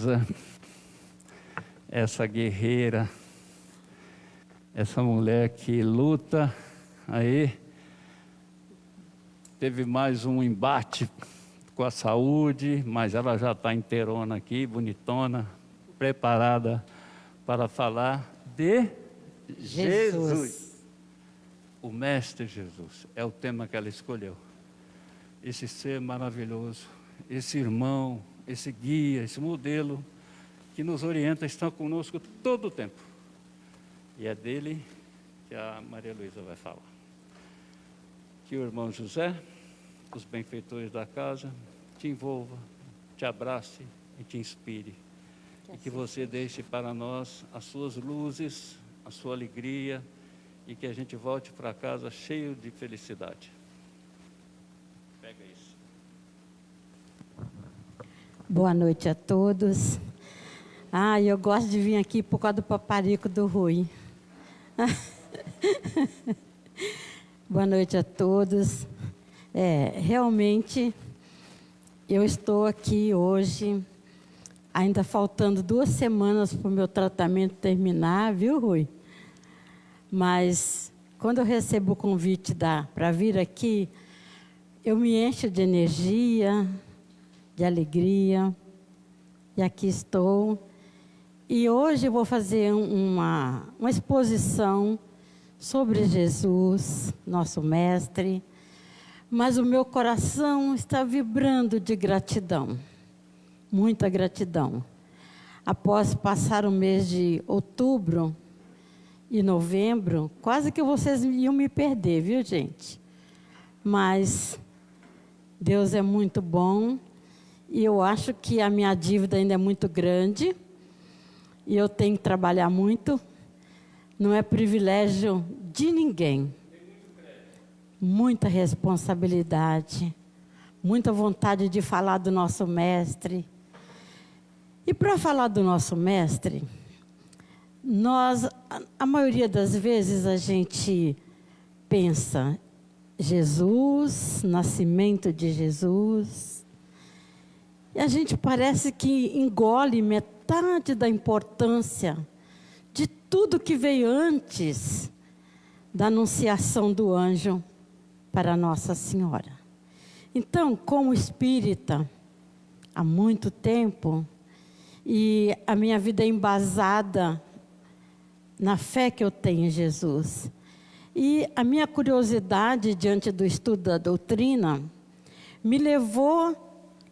Luísa, essa guerreira, essa mulher que luta aí, teve mais um embate com a saúde, mas ela já está inteirona aqui, bonitona, preparada para falar de Jesus. O Mestre Jesus é o tema que ela escolheu. Esse ser maravilhoso, esse irmão, esse guia, esse modelo que nos orienta, está conosco todo o tempo. E é dele que a Maria Luísa vai falar. Que o irmão José, os benfeitores da casa, te envolva, te abrace e te inspire. E que você deixe para nós as suas luzes, a sua alegria, e que a gente volte para casa cheio de felicidade. Pega isso. Boa noite a todos. Eu gosto de vir aqui por causa do paparico do Rui. Boa noite a todos. Realmente, eu estou aqui hoje, ainda faltando 2 semanas para o meu tratamento terminar, viu, Rui? Mas, quando eu recebo o convite para vir aqui, eu me encho de energia, de alegria, e aqui estou. E hoje eu vou fazer uma exposição sobre Jesus, nosso Mestre, mas o meu coração está vibrando de gratidão, muita gratidão. Após passar o mês de outubro e novembro, quase que vocês iam me perder, viu, gente? Mas Deus é muito bom e eu acho que a minha dívida ainda é muito grande e eu tenho que trabalhar muito. Não é privilégio de ninguém. Muita responsabilidade, muita vontade de falar do nosso Mestre. E para falar do nosso Mestre, a maioria das vezes a gente pensa Jesus, nascimento de Jesus, e a gente parece que engole metade da importância de tudo que veio antes da anunciação do anjo para Nossa Senhora. Então, como espírita, há muito tempo, e a minha vida é embasada na fé que eu tenho em Jesus. E a minha curiosidade diante do estudo da doutrina me levou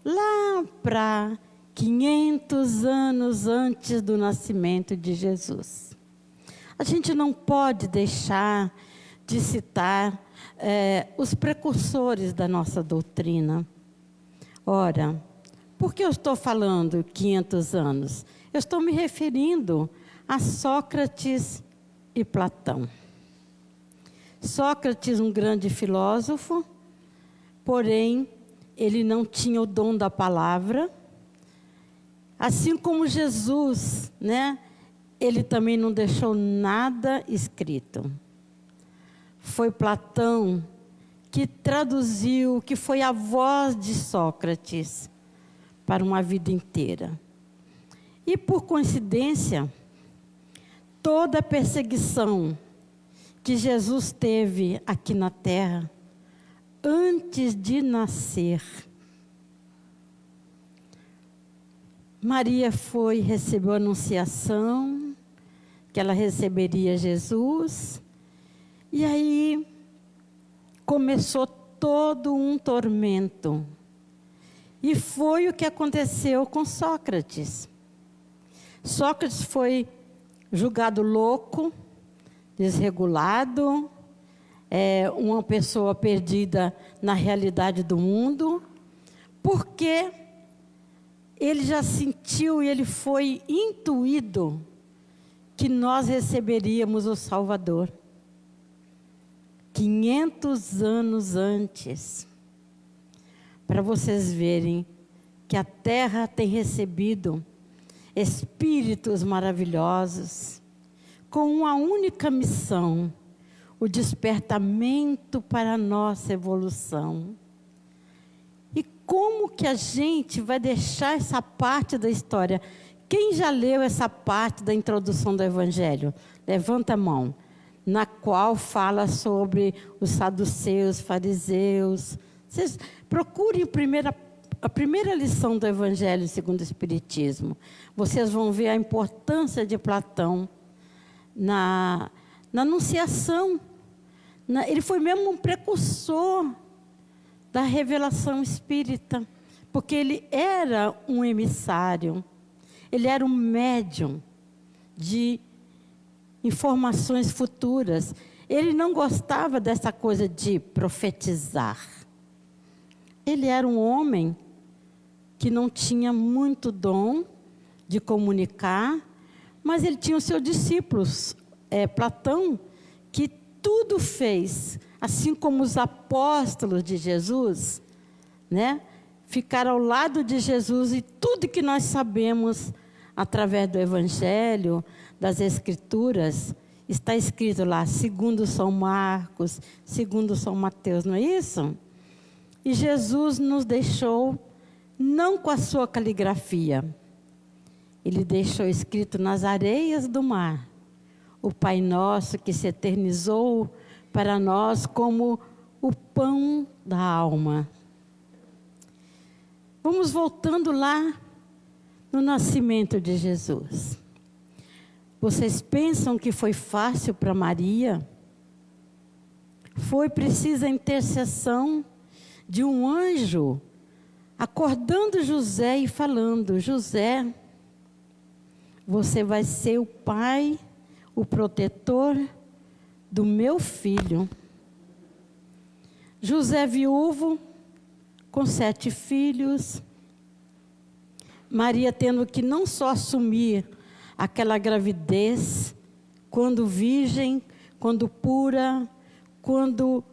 lá para 500 anos antes do nascimento de Jesus. A gente não pode deixar de citar os precursores da nossa doutrina. Ora, por que eu estou falando 500 anos? Eu estou me referindo a Sócrates e Platão. Sócrates, um grande filósofo, porém, ele não tinha o dom da palavra. Assim como Jesus, né? Ele também não deixou nada escrito. Foi Platão que traduziu, que foi a voz de Sócrates para uma vida inteira. E por coincidência, toda a perseguição que Jesus teve aqui na terra, antes de nascer, Maria recebeu a anunciação, que ela receberia Jesus, e aí começou todo um tormento. E foi o que aconteceu com Sócrates. Sócrates foi julgado louco, desregulado, uma pessoa perdida na realidade do mundo, porque ele já sentiu e ele foi intuído que nós receberíamos o Salvador. 500 anos antes, para vocês verem que a terra tem recebido espíritos maravilhosos, com uma única missão: o despertamento para a nossa evolução. E como que a gente vai deixar essa parte da história? Quem já leu essa parte da introdução do Evangelho? Levanta a mão. Na qual fala sobre os saduceus, fariseus. Vocês procurem a primeira lição do Evangelho segundo o Espiritismo. Vocês vão ver a importância de Platão na anunciação. Ele foi mesmo um precursor da revelação espírita, porque ele era um emissário, ele era um médium de informações futuras. Ele não gostava dessa coisa de profetizar. Ele era um homem que não tinha muito dom de comunicar, mas ele tinha os seus discípulos, Platão, que tudo fez, assim como os apóstolos de Jesus, né? Ficaram ao lado de Jesus, e tudo que nós sabemos através do Evangelho, das Escrituras, está escrito lá, segundo São Marcos, segundo São Mateus, não é isso? E Jesus nos deixou, não com a sua caligrafia, ele deixou escrito nas areias do mar, o Pai Nosso que se eternizou para nós como o pão da alma. Vamos voltando lá no nascimento de Jesus. Vocês pensam que foi fácil para Maria? Foi preciso a intercessão de um anjo acordando José e falando: José, você vai ser o pai, o protetor do meu filho. José viúvo, com 7 filhos. Maria tendo que não só assumir aquela gravidez, quando virgem, quando pura, quando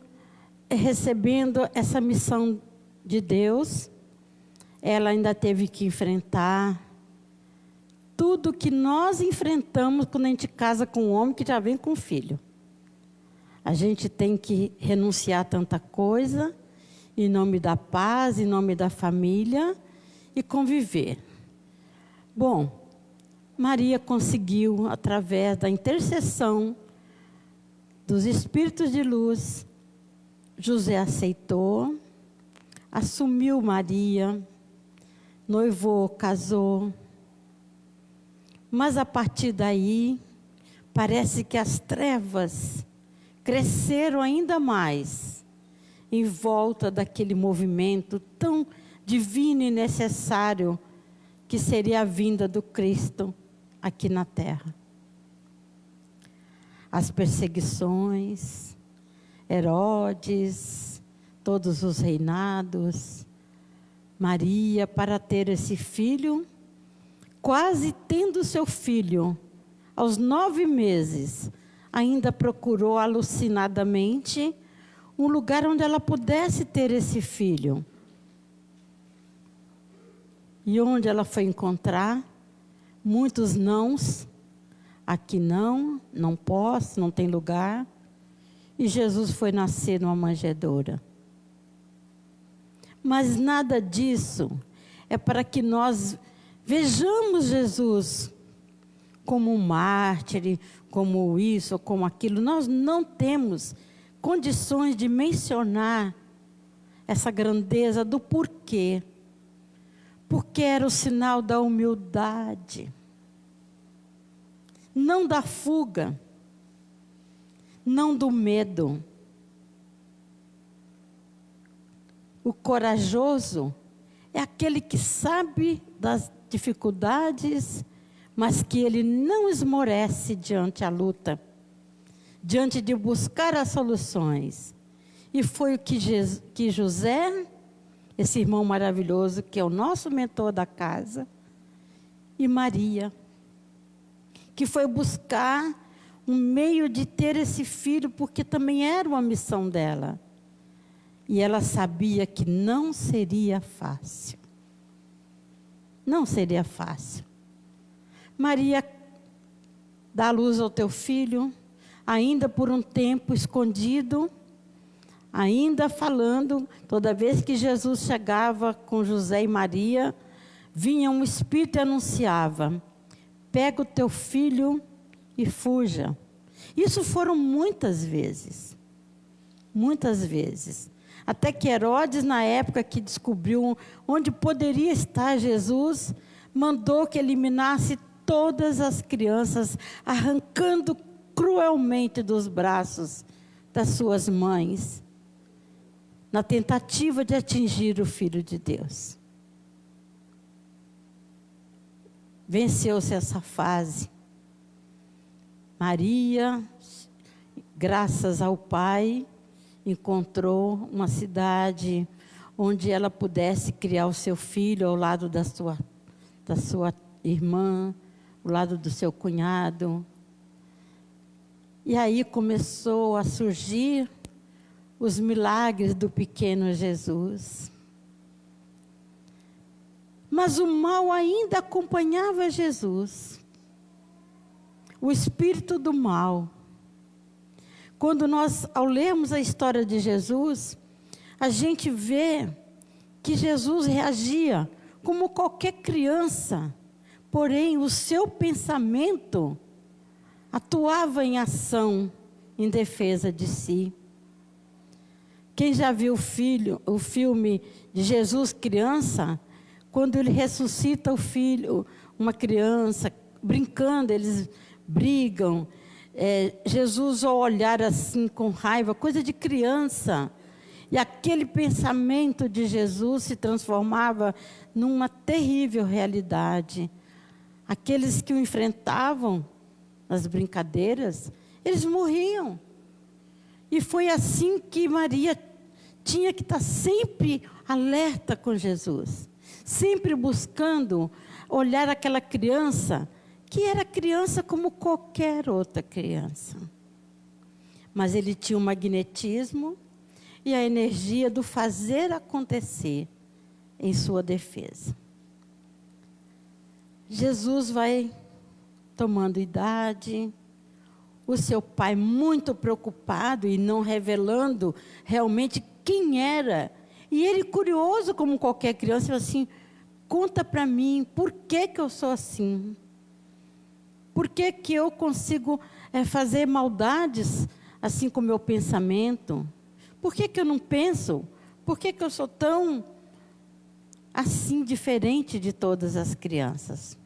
recebendo essa missão de Deus, ela ainda teve que enfrentar tudo que nós enfrentamos quando a gente casa com um homem que já vem com filho. A gente tem que renunciar a tanta coisa, em nome da paz, em nome da família, e conviver. Bom, Maria conseguiu, através da intercessão dos espíritos de luz, José aceitou, assumiu Maria, noivou, casou. Mas a partir daí, parece que as trevas cresceram ainda mais em volta daquele movimento tão divino e necessário que seria a vinda do Cristo aqui na terra. As perseguições, Herodes, todos os reinados, Maria, para ter esse filho, quase tendo seu filho, aos 9 meses, ainda procurou alucinadamente um lugar onde ela pudesse ter esse filho. E onde ela foi encontrar? Muitos nãos. Aqui não, não posso, não tem lugar. E Jesus foi nascer numa manjedoura. Mas nada disso é para que nós vejamos Jesus como um mártir, como isso, ou como aquilo. Nós não temos condições de mencionar essa grandeza do porquê. Porque era o sinal da humildade, não da fuga, não do medo. O corajoso é aquele que sabe das dificuldades, mas que ele não esmorece diante a luta, diante de buscar as soluções. E foi o que José, esse irmão maravilhoso, que é o nosso mentor da casa, e Maria, que foi buscar um meio de ter esse filho, porque também era uma missão dela. E ela sabia que não seria fácil. Não seria fácil. Maria, dá luz ao teu filho, ainda por um tempo escondido, ainda falando, toda vez que Jesus chegava com José e Maria, vinha um espírito e anunciava: pega o teu filho e fuja. Isso foram muitas vezes. Muitas vezes. Até que Herodes, na época que descobriu onde poderia estar Jesus, mandou que eliminasse todas as crianças, arrancando cruelmente dos braços das suas mães, na tentativa de atingir o Filho de Deus. Venceu-se essa fase. Maria, graças ao Pai, encontrou uma cidade onde ela pudesse criar o seu filho ao lado da sua irmã, ao lado do seu cunhado. E aí começou a surgir os milagres do pequeno Jesus. Mas o mal ainda acompanhava Jesus. O espírito do mal. Quando nós, ao lermos a história de Jesus, a gente vê que Jesus reagia como qualquer criança, porém o seu pensamento atuava em ação, em defesa de si. Quem já viu o filme de Jesus criança, quando ele ressuscita o filho, uma criança, brincando, eles brigam, Jesus ao olhar assim com raiva, coisa de criança, e aquele pensamento de Jesus se transformava numa terrível realidade. Aqueles que o enfrentavam nas brincadeiras, eles morriam. E foi assim que Maria tinha que estar sempre alerta com Jesus, sempre buscando olhar aquela criança, que era criança como qualquer outra criança. Mas ele tinha o magnetismo e a energia do fazer acontecer em sua defesa. Jesus vai tomando idade, o seu pai muito preocupado e não revelando realmente quem era. E ele curioso como qualquer criança, falou assim: conta para mim, por que que eu sou assim? Por que que eu consigo fazer maldades assim com o meu pensamento? Por que que eu não penso? Por que que eu sou tão assim diferente de todas as crianças?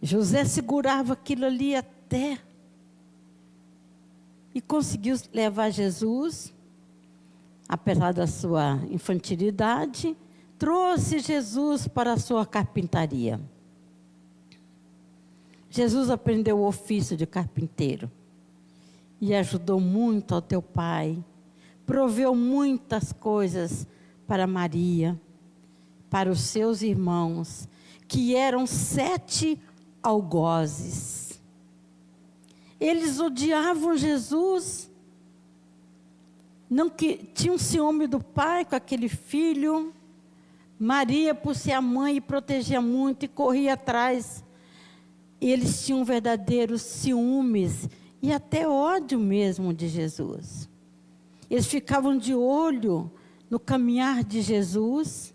José segurava aquilo ali até e conseguiu levar Jesus, apesar da sua infantilidade, trouxe Jesus para a sua carpintaria. Jesus aprendeu o ofício de carpinteiro e ajudou muito ao teu pai, proveu muitas coisas para Maria, para os seus irmãos, que eram 7 algozes. Eles odiavam Jesus, não que tinham ciúme do pai com aquele filho. Maria, por ser a mãe, protegia muito e corria atrás. Eles tinham verdadeiros ciúmes e até ódio mesmo de Jesus. Eles ficavam de olho no caminhar de Jesus,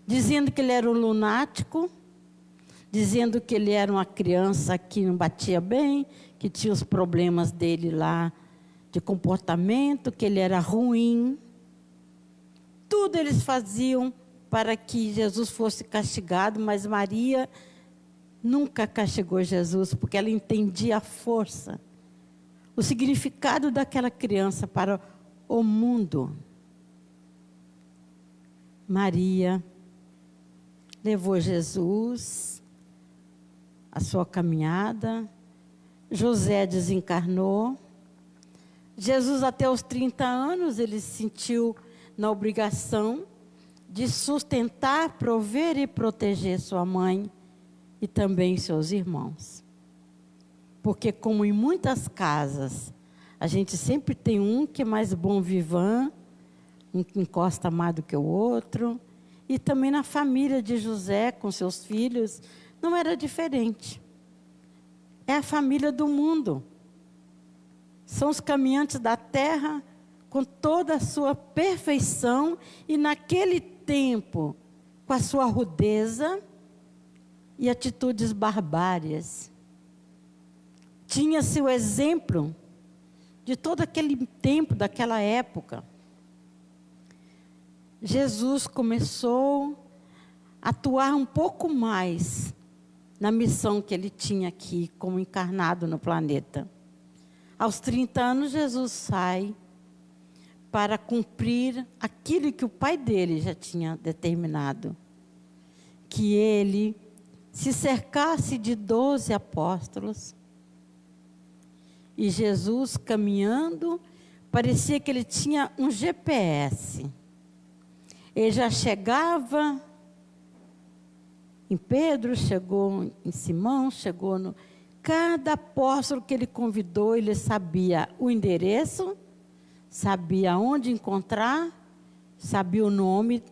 dizendo que ele era um lunático, dizendo que ele era uma criança que não batia bem, que tinha os problemas dele lá de comportamento, que ele era ruim. Tudo eles faziam para que Jesus fosse castigado, mas Maria nunca castigou Jesus, porque ela entendia a força, o significado daquela criança para o mundo. Maria levou Jesus a sua caminhada. José desencarnou. Jesus, até os 30 anos, ele se sentiu na obrigação de sustentar, prover e proteger sua mãe e também seus irmãos. Porque, como em muitas casas, a gente sempre tem um que é mais bom vivant, um que encosta mais do que o outro. E também na família de José, com seus filhos, não era diferente. É a família do mundo. São os caminhantes da terra com toda a sua perfeição e naquele tempo, com a sua rudeza e atitudes barbárias. Tinha-se o exemplo de todo aquele tempo, daquela época. Jesus começou a atuar um pouco mais na missão que ele tinha aqui, como encarnado no planeta. Aos 30 anos, Jesus sai para cumprir aquilo que o pai dele já tinha determinado. Que ele se cercasse de 12 apóstolos. E Jesus, caminhando, parecia que ele tinha um GPS. Ele já chegava em Pedro, chegou em Simão, chegou no... Cada apóstolo que ele convidou, ele sabia o endereço, sabia onde encontrar, sabia o nome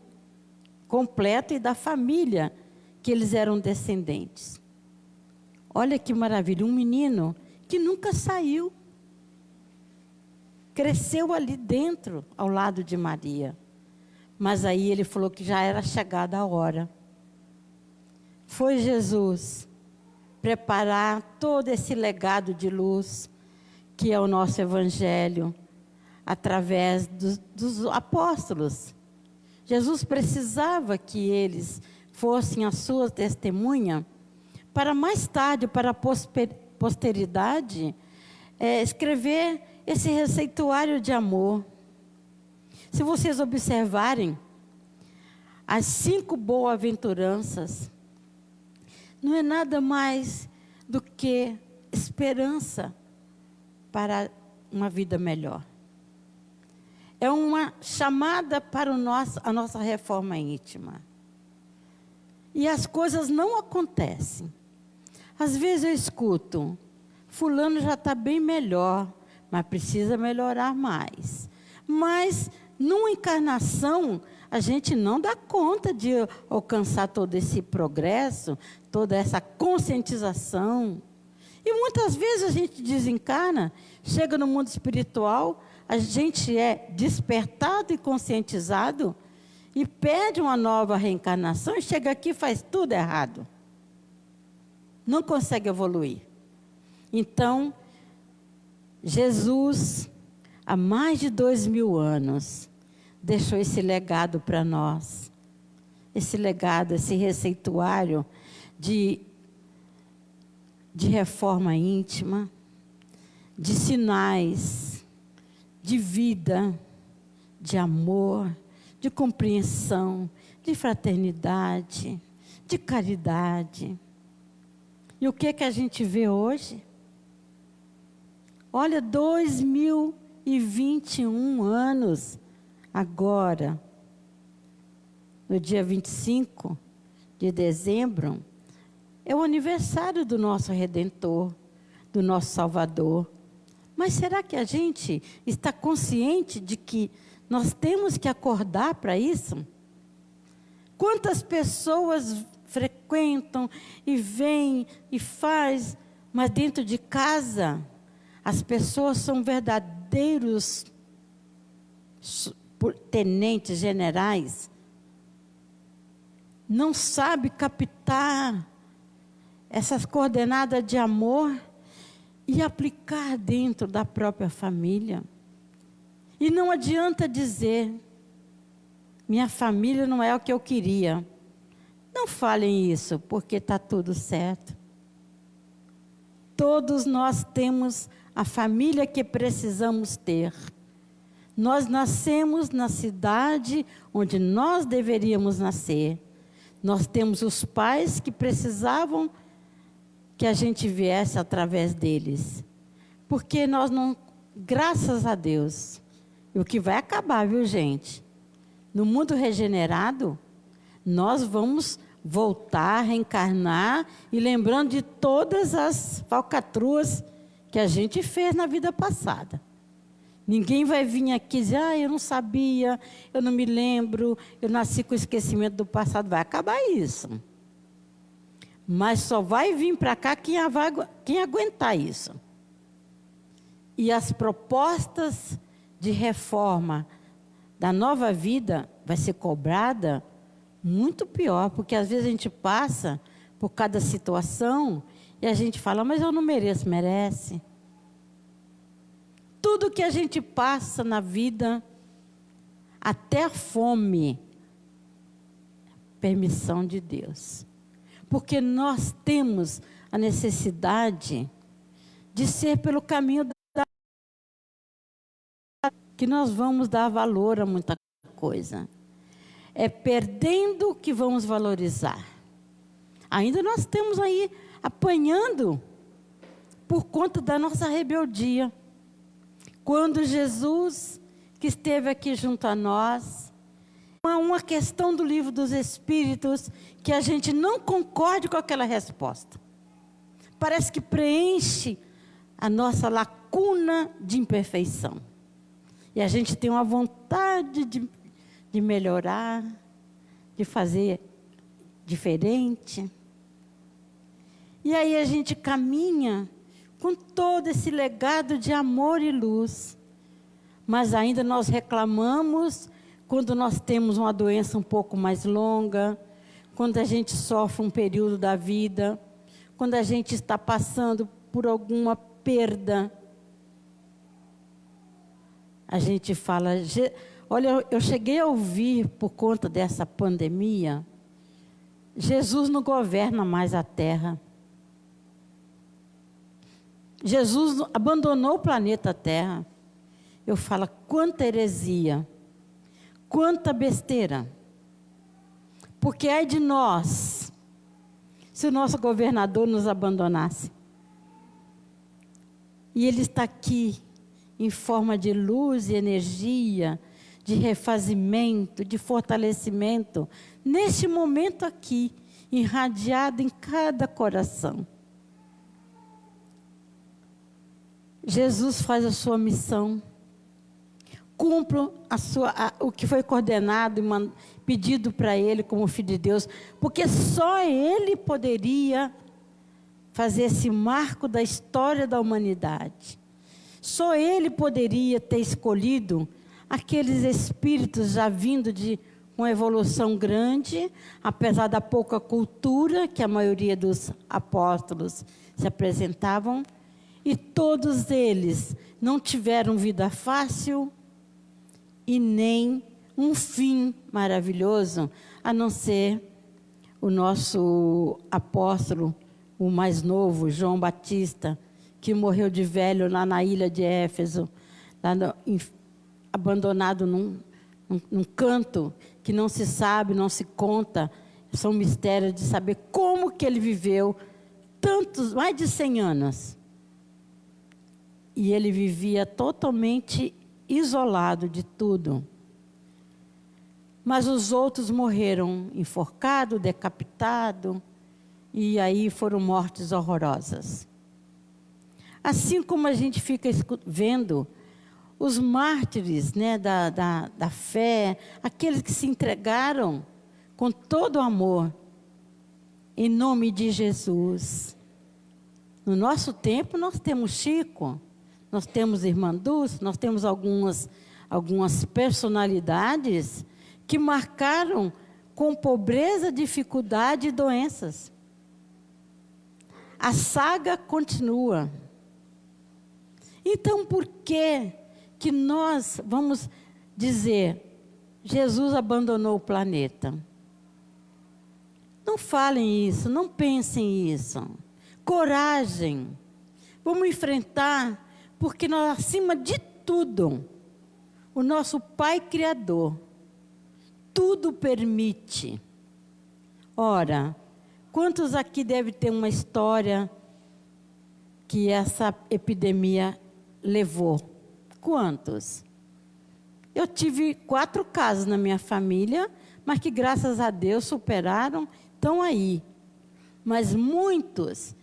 completo e da família que eles eram descendentes. Olha que maravilha, um menino que nunca saiu. Cresceu ali dentro, ao lado de Maria. Mas aí ele falou que já era chegada a hora. Foi Jesus preparar todo esse legado de luz, que é o nosso Evangelho, através dos apóstolos. Jesus precisava que eles fossem a sua testemunha, para mais tarde, para a posteridade, escrever esse receituário de amor. Se vocês observarem, as 5 boas-aventuranças, não é nada mais do que esperança para uma vida melhor. É uma chamada para a nossa reforma íntima. E as coisas não acontecem. Às vezes eu escuto, fulano já está bem melhor, mas precisa melhorar mais. Mas, numa encarnação, a gente não dá conta de alcançar todo esse progresso, toda essa conscientização. E muitas vezes a gente desencarna, chega no mundo espiritual, a gente é despertado e conscientizado e pede uma nova reencarnação e chega aqui e faz tudo errado. Não consegue evoluir. Então, Jesus, há mais de 2000 anos, deixou esse legado para nós. Esse legado, esse receituário de reforma íntima, de sinais, de vida, de amor, de compreensão, de fraternidade, de caridade. E o que a gente vê hoje? Olha, 2021 anos, agora, no dia 25 de dezembro, é o aniversário do nosso Redentor, do nosso Salvador. Mas será que a gente está consciente de que nós temos que acordar para isso? Quantas pessoas frequentam e vêm e faz, mas dentro de casa as pessoas são verdadeiros tenentes generais, não sabe captar essas coordenadas de amor e aplicar dentro da própria família. E não adianta dizer, minha família não é o que eu queria. Não falem isso, porque está tudo certo. Todos nós temos a família que precisamos ter. Nós nascemos na cidade onde nós deveríamos nascer. Nós temos os pais que precisavam que a gente viesse através deles. Porque nós não, graças a Deus, e o que vai acabar, viu, gente? No mundo regenerado, nós vamos voltar, reencarnar e lembrando de todas as falcatruas que a gente fez na vida passada. Ninguém vai vir aqui dizer, eu não sabia, eu não me lembro, eu nasci com esquecimento do passado. Vai acabar isso. Mas só vai vir para cá quem aguentar isso. E as propostas de reforma da nova vida vai ser cobrada muito pior, porque às vezes a gente passa por cada situação e a gente fala, mas eu não mereço. Merece. Tudo que a gente passa na vida, até a fome, permissão de Deus. Porque nós temos a necessidade de ser pelo caminho que nós vamos dar valor a muita coisa. É perdendo que vamos valorizar. Ainda nós temos aí apanhando por conta da nossa rebeldia. Quando Jesus, que esteve aqui junto a nós, uma questão do livro dos Espíritos que a gente não concorde com aquela resposta. Parece que preenche a nossa lacuna de imperfeição. E a gente tem uma vontade de melhorar, de fazer diferente. E aí a gente caminha com todo esse legado de amor e luz. Mas ainda nós reclamamos quando nós temos uma doença um pouco mais longa, quando a gente sofre um período da vida, quando a gente está passando por alguma perda. A gente fala, olha, eu cheguei a ouvir por conta dessa pandemia, Jesus não governa mais a terra. Jesus abandonou o planeta Terra. Eu falo, quanta heresia, quanta besteira. Porque ai de nós, se o nosso governador nos abandonasse. E ele está aqui, em forma de luz e energia, de refazimento, de fortalecimento, neste momento aqui, irradiado em cada coração. Jesus faz a sua missão, cumpre o que foi coordenado e pedido para ele como Filho de Deus, porque só ele poderia fazer esse marco da história da humanidade. Só ele poderia ter escolhido aqueles espíritos já vindo de uma evolução grande, apesar da pouca cultura que a maioria dos apóstolos se apresentavam, e todos eles não tiveram vida fácil e nem um fim maravilhoso, a não ser o nosso apóstolo, o mais novo, João Batista, que morreu de velho lá na ilha de Éfeso, abandonado num canto que não se sabe, não se conta. São mistérios de saber como que ele viveu mais de 100 anos. E ele vivia totalmente isolado de tudo. Mas os outros morreram enforcados, decapitados, e aí foram mortes horrorosas. Assim como a gente fica vendo os mártires, né, da fé, aqueles que se entregaram com todo o amor, em nome de Jesus. No nosso tempo, nós temos Chico, nós temos Irmã Dulce, nós temos algumas personalidades que marcaram com pobreza, dificuldade e doenças. A saga continua. Então, por que nós vamos dizer, Jesus abandonou o planeta? Não falem isso, não pensem isso. Coragem. Vamos enfrentar, porque nós, acima de tudo, o nosso Pai Criador, tudo permite. Ora, quantos aqui devem ter uma história que essa epidemia levou? Quantos? Eu tive 4 casos na minha família, mas que graças a Deus superaram, estão aí. Mas muitos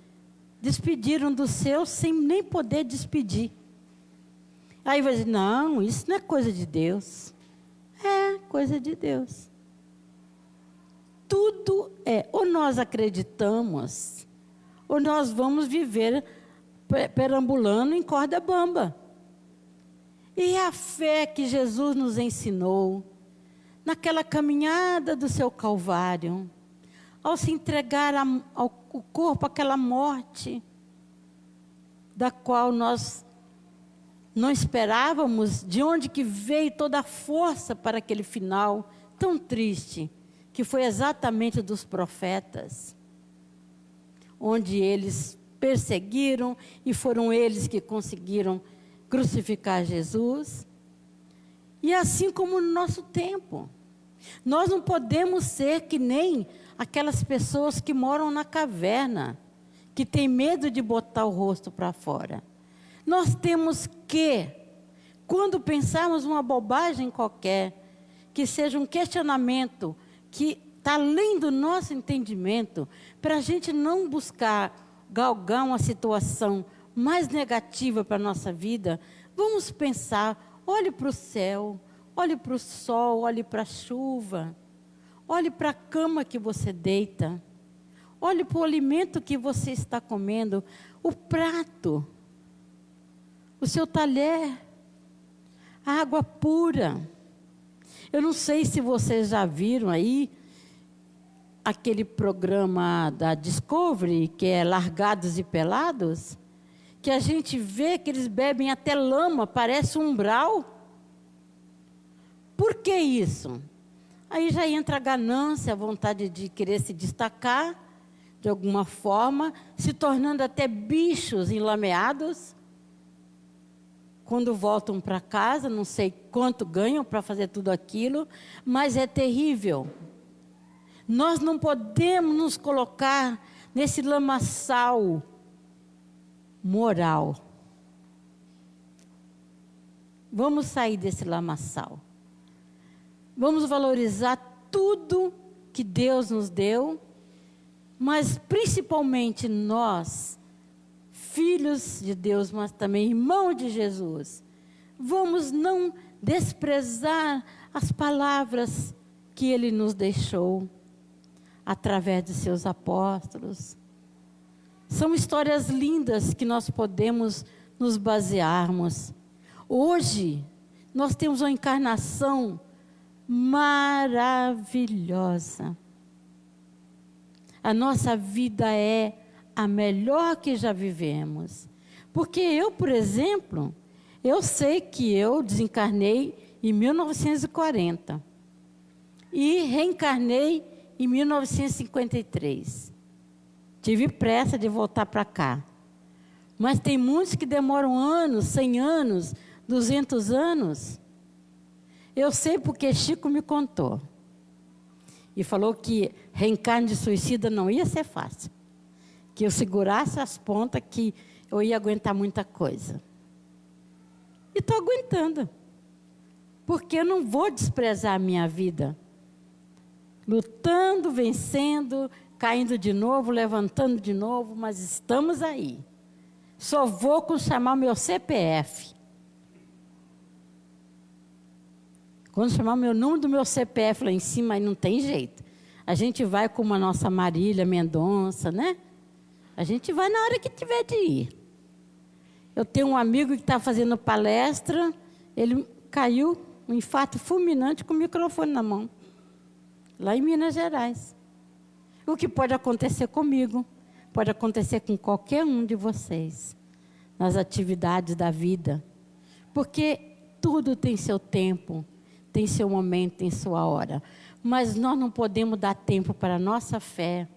despediram dos seus sem nem poder despedir. Aí vai dizer, não, isso não é coisa de Deus. É coisa de Deus. Tudo é, ou nós acreditamos, ou nós vamos viver perambulando em corda bamba. E a fé que Jesus nos ensinou, naquela caminhada do seu Calvário, ao se entregar ao corpo àquela morte, da qual nós não esperávamos, de onde que veio toda a força para aquele final tão triste, que foi exatamente dos profetas, onde eles perseguiram e foram eles que conseguiram crucificar Jesus. E assim como no nosso tempo, nós não podemos ser que nem aquelas pessoas que moram na caverna, que têm medo de botar o rosto para fora. Nós temos que, quando pensarmos uma bobagem qualquer, que seja um questionamento que está além do nosso entendimento, para a gente não buscar galgar uma situação mais negativa para a nossa vida, vamos pensar, olhe para o céu, olhe para o sol, olhe para a chuva, olhe para a cama que você deita, olhe para o alimento que você está comendo, o prato, o seu talher, a água pura. Eu não sei se vocês já viram aí aquele programa da Discovery, que é Largados e Pelados, que a gente vê que eles bebem até lama, parece um umbral. Por que isso? Aí já entra a ganância, a vontade de querer se destacar, de alguma forma, se tornando até bichos enlameados. Quando voltam para casa, não sei quanto ganham para fazer tudo aquilo, mas é terrível. Nós não podemos nos colocar nesse lamaçal moral. Vamos sair desse lamaçal. Vamos valorizar tudo que Deus nos deu, mas principalmente nós, filhos de Deus, mas também irmãos de Jesus, vamos não desprezar as palavras que Ele nos deixou através de seus apóstolos. São histórias lindas que nós podemos nos basearmos. Hoje, nós temos uma encarnação maravilhosa. A nossa vida é a melhor que já vivemos. Porque eu, por exemplo, eu sei que eu desencarnei em 1940 e reencarnei em 1953. Tive pressa de voltar para cá. Mas tem muitos que demoram anos, 100 anos, 200 anos. Eu sei porque Chico me contou. E falou que reencarne de suicida não ia ser fácil. Que eu segurasse as pontas, que eu ia aguentar muita coisa. E estou aguentando. Porque eu não vou desprezar a minha vida. Lutando, vencendo, caindo de novo, levantando de novo, mas estamos aí. Só vou com chamar o meu CPF. Quando chamar o meu número do meu CPF lá em cima, aí não tem jeito. A gente vai como a nossa Marília Mendonça, né? A gente vai na hora que tiver de ir. Eu tenho um amigo que está fazendo palestra, ele caiu, um infarto fulminante com o microfone na mão, lá em Minas Gerais. O que pode acontecer comigo, pode acontecer com qualquer um de vocês, nas atividades da vida. Porque tudo tem seu tempo, tem seu momento, tem sua hora. Mas nós não podemos dar tempo para a nossa fé,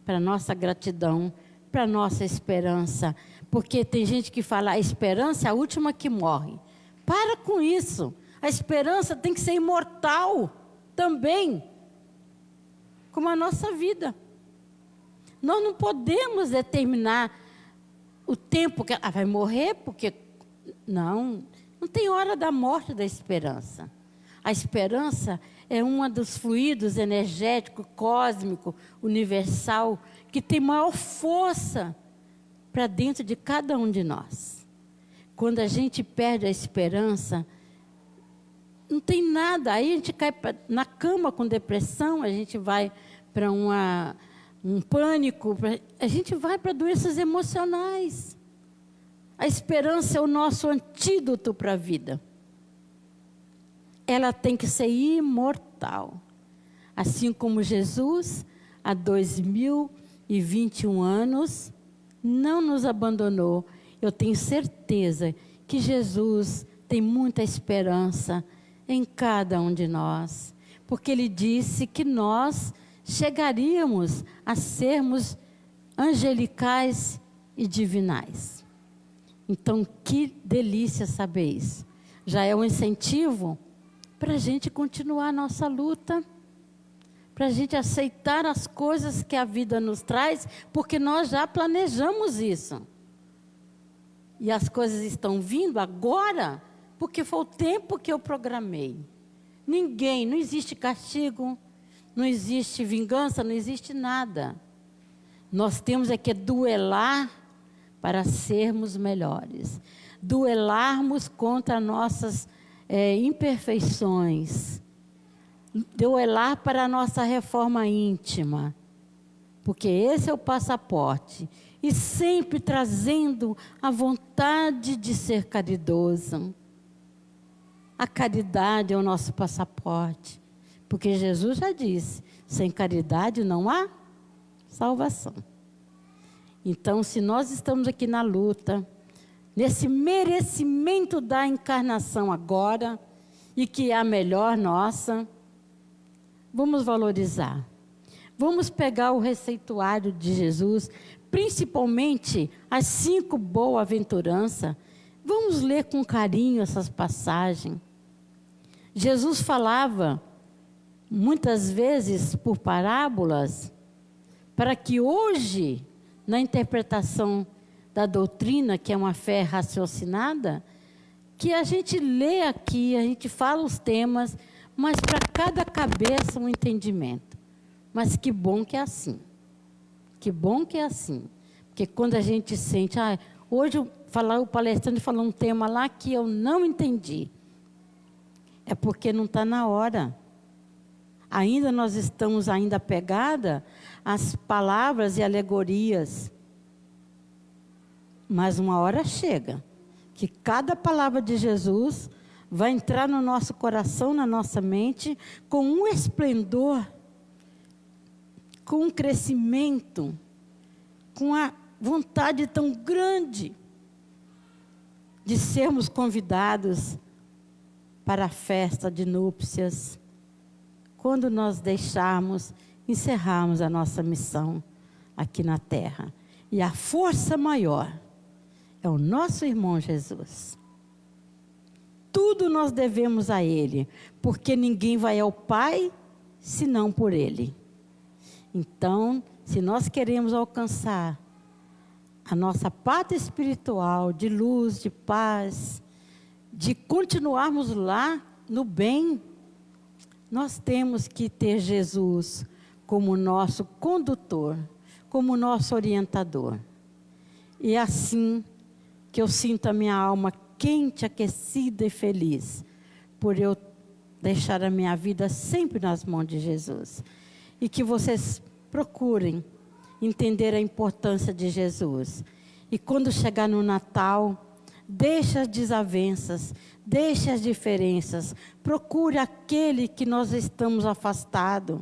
para a nossa gratidão, para a nossa esperança. Porque tem gente que fala, a esperança é a última que morre. Para com isso. A esperança tem que ser imortal também, como a nossa vida. Nós não podemos determinar o tempo que ela vai morrer, porque não tem hora da morte da esperança. A esperança é um dos fluidos energético, cósmico, universal, que tem maior força para dentro de cada um de nós. Quando a gente perde a esperança, não tem nada. Aí a gente cai na cama com depressão, a gente vai para um pânico, a gente vai para doenças emocionais. A esperança é o nosso antídoto para a vida. ela tem que ser imortal. Assim como Jesus, há 2021 anos, não nos abandonou. Eu tenho certeza que Jesus tem muita esperança em cada um de nós, porque Ele disse que nós chegaríamos a sermos angelicais e divinais. Então, que delícia saber isso. Já é um incentivo para a gente continuar a nossa luta, para a gente aceitar as coisas que a vida nos traz, porque nós já planejamos isso. E as coisas estão vindo agora, porque foi o tempo que eu programei. Não existe castigo, não existe vingança, não existe nada. Nós temos é que duelar para sermos melhores. Duelarmos contra nossas imperfeições. Duelar para a nossa reforma íntima. Porque esse é o passaporte. E sempre trazendo a vontade de ser caridoso. A caridade é o nosso passaporte. Porque Jesus já disse, sem caridade não há salvação. Então, se nós estamos aqui na luta, nesse merecimento da encarnação agora, e que é a melhor nossa, vamos valorizar. Vamos pegar o receituário de Jesus, principalmente as 5 boas-aventuranças. Vamos ler com carinho essas passagens. Jesus falava, muitas vezes por parábolas, para que hoje, na interpretação da doutrina, que é uma fé raciocinada, que a gente lê aqui, a gente fala os temas, mas para cada cabeça um entendimento. Mas que bom que é assim. Que bom que é assim. Porque quando a gente sente, hoje o palestrante falou um tema lá que eu não entendi. É porque não está na hora. Ainda nós estamos apegada às palavras e alegorias. Mas uma hora chega, que cada palavra de Jesus vai entrar no nosso coração, na nossa mente, com um esplendor, com um crescimento, com a vontade tão grande de sermos convidados para a festa de núpcias, quando nós encerrarmos a nossa missão aqui na terra. E a força maior é o nosso irmão Jesus. Tudo nós devemos a Ele, porque ninguém vai ao Pai senão por Ele. Então, se nós queremos alcançar a nossa pátria espiritual de luz, de paz, de continuarmos lá no bem, nós temos que ter Jesus como nosso condutor, como nosso orientador. E é assim que eu sinto a minha alma quente, aquecida e feliz, por eu deixar a minha vida sempre nas mãos de Jesus. E que vocês procurem entender a importância de Jesus. E quando chegar no Natal, deixe as desavenças, deixe as diferenças, procure aquele que nós estamos afastados.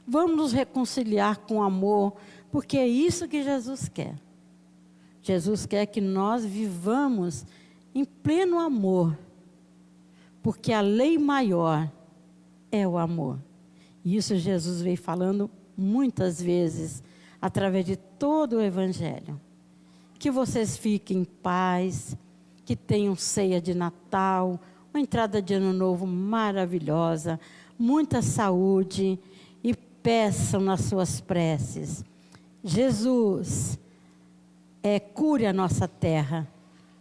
Vamos nos reconciliar com amor, porque é isso que Jesus quer. Jesus quer que nós vivamos em pleno amor, porque a lei maior é o amor. E isso Jesus veio falando muitas vezes, através de todo o Evangelho. Que vocês fiquem em paz, que tenham ceia de Natal, uma entrada de Ano Novo maravilhosa, muita saúde, e peçam nas suas preces: Jesus, cure a nossa terra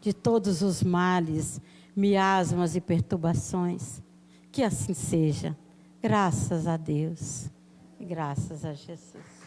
de todos os males, miasmas e perturbações. Que assim seja. Graças a Deus. Graças a Jesus.